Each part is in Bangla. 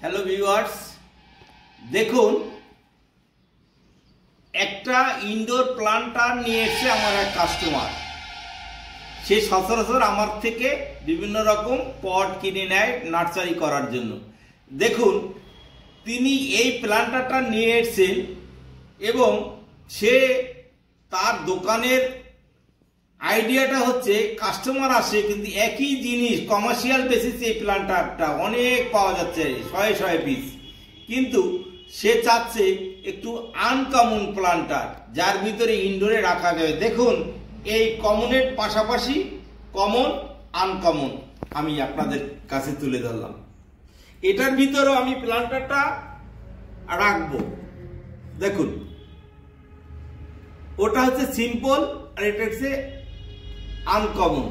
হ্যালো ভিউয়ার্স, দেখুন একটা ইনডোর প্লান্টার নিয়ে এসেছে আমার এক কাস্টমার। সে সচরাচর আমার থেকে বিভিন্ন রকম পট কিনে নেয় নার্সারি করার জন্য। দেখুন তিনি এই প্লান্টারটা নিয়ে এসেছেন এবং সে তার দোকানের আইডিয়াটা হচ্ছে কাস্টমার আসে কিন্তু একই জিনিস কমার্শিয়াল বেসিসে এই প্লান্টারটা অনেক পাওয়া যাচ্ছে শয়ে শয়ে পিস, কিন্তু সে চাচ্ছে একটু আনকমন প্লান্টার যার ভিতরে ইনডোরে রাখা যায়। দেখুন এই কমনের পাশাপাশি কমন আনকমন আমি আপনাদের কাছে তুলে ধরলাম। এটার ভিতরেও আমি প্লান্টারটা রাখবো। দেখুন ওটা হচ্ছে সিম্পল আর এটা হচ্ছে আনকমন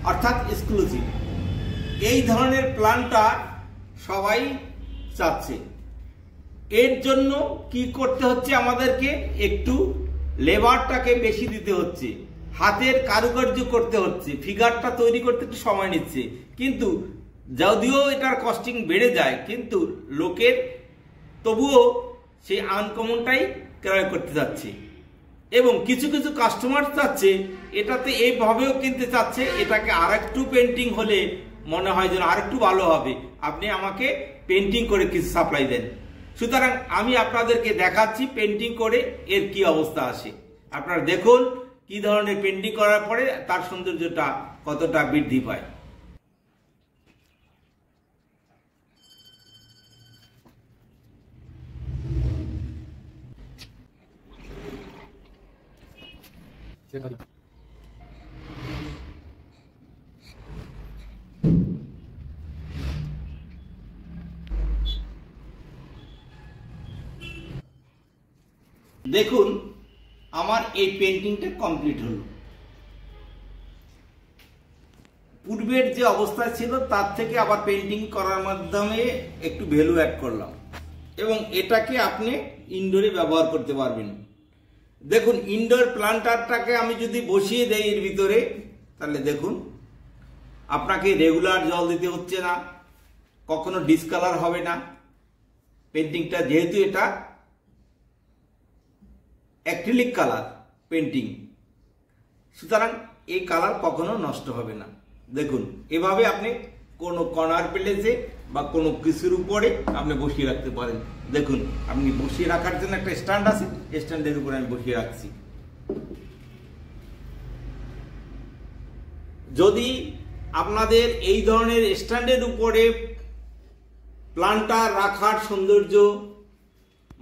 অর্থাৎ এক্সক্লুসিভ। এই ধরনের প্লান্টার সবাই চাচ্ছে। এর জন্য কি করতে হচ্ছে, আমাদেরকে একটু লেবারটাকে বেশি দিতে হচ্ছে, হাতের কারুকার্য করতে হচ্ছে, ফিগারটা তৈরি করতে একটু সময় নিচ্ছে। কিন্তু যদিও এটার কস্টিং বেড়ে যায় কিন্তু লোকের তবুও সেই আনকমনটাই ক্রয় করতে যাচ্ছে। এবং কিছু কিছু কাস্টমার চাচ্ছে এটাতে এইভাবেও কিনতে চাচ্ছে, এটাকে আরেকটু পেন্টিং হলে মনে হয় যেন আরেকটু ভালো হবে, আপনি আমাকে পেন্টিং করে কিছু সাপ্লাই দেন। সুতরাং আমি আপনাদেরকে দেখাচ্ছি পেন্টিং করে এর কি অবস্থা আসে। আপনারা দেখুন কি ধরনের পেন্টিং করার পরে তার সৌন্দর্যটা কতটা বৃদ্ধি পায়। দেখুন আমার এই পেন্টিংটা কমপ্লিট হলো। পূর্বের যে অবস্থা ছিল তার থেকে আবার পেন্টিং করার মাধ্যমে একটু ভ্যালু অ্যাড করলাম এবং এটাকে আপনি ইনডোরে ব্যবহার করতে পারবেন। দেখুন ইনডোর প্লান্টারটাকে আমি যদি বসিয়ে দেই এর ভিতরে, তাহলে দেখুন আপনাকে রেগুলার জল দিতে হচ্ছে না, কখনো ডিসকালার হবে না। পেন্টিংটা যেহেতু এটা অ্যাক্রিলিক কালার পেন্টিং, সুতরাং এই কালার কখনো নষ্ট হবে না। দেখুন এভাবে আপনি কোনো কর্নার প্লেসে বা কোনো কিছুর উপরে আপনি বসিয়ে রাখতে পারেন। দেখুন আপনি বসিয়ে রাখার জন্য একটা স্ট্যান্ড আছে, স্ট্যান্ডের উপরে আমি বসিয়ে রাখছি। যদি আপনাদের এই ধরনের স্ট্যান্ডের উপরে প্লান্টার রাখার সৌন্দর্য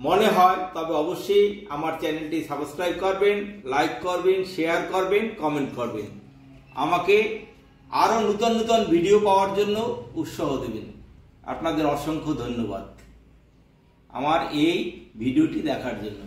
মনে হয় তবে অবশ্যই আমার চ্যানেলটি সাবস্ক্রাইব করবেন, লাইক করবেন, শেয়ার করবেন, কমেন্ট করবেন। আমাকে আরো নতুন নতুন ভিডিও পাওয়ার জন্য উৎসাহ দেবেন। আপনাদের অসংখ্য ধন্যবাদ আমার এই ভিডিওটি দেখার জন্য।